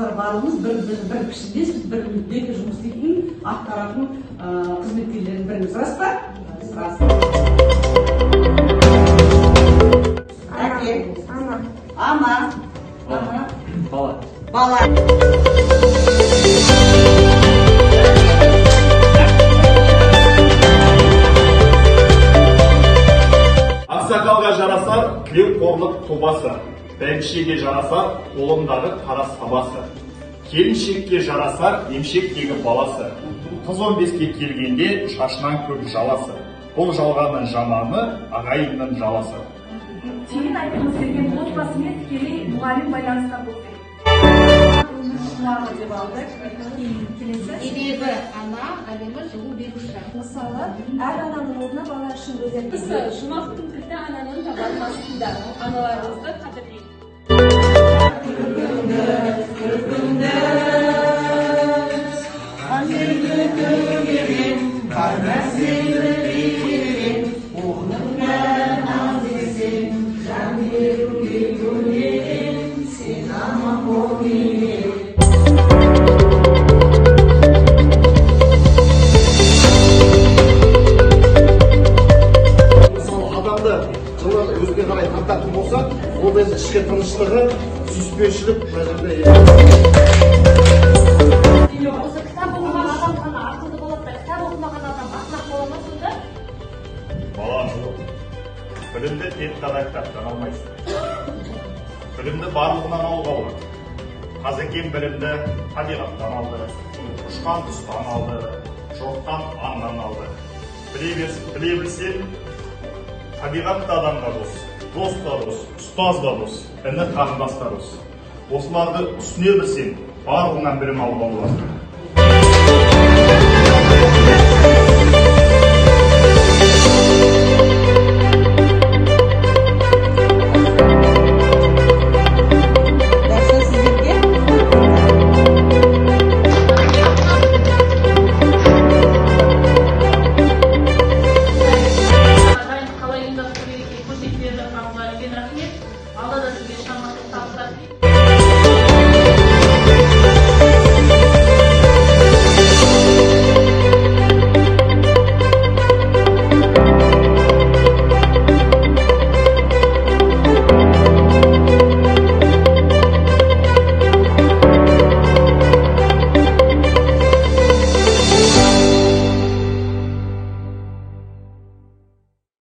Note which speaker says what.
Speaker 1: қазір барлығымыз бір пішіндес, бір мүддеге жұмыс істейтін, атқаратын қызметкерлердің біріміз. Рас па? Рас. Әке. Ана.
Speaker 2: Бала.
Speaker 1: Бала.
Speaker 3: Ақсақалға жарасар кілеу қорлық тұбасы, бәйбішеге жарасар қолындағы қара сабасы, келіншекке жарасар емшектегі баласы, қыз 15-ке келгенде шашынан көп жаласы, бұл жалғанның жаманы ағайынның жаласы.
Speaker 4: Кейін айтқымыз келген отбасымен тікелей мұғалім байланыста болсын. Деп алдық. Келесі.
Speaker 5: Себебі ана әлемі жылу беруші.
Speaker 4: Мысалы, әр ананың орнына бала үшін бөлек.
Speaker 5: Жұмақтың кілті ананың табанбасында. Аналарымызды қадірлейік.
Speaker 6: Өзге қарай тартатын болса, ол да ішкі тыныштығы, сүйіспеншілік мына жерде.
Speaker 5: Осы кітап оқымаған адам ғана ақылды болады да, кітап оқымаған адам ақымақ бола ма сонда?
Speaker 3: Бала жоқ. Білімді тек қана кітаптан алмайсың. Білімді барлығынан алуға болады. Қазекең білімді табиғаттан алды, ұшқан құстан алды, жоқтан аңнан алды. Біле білсең, табиғат та адамға дос та дос, ұстаз да дос, іні қарындас та дос. Осыларды түсіне білсең, барлығынан білім алуға болады.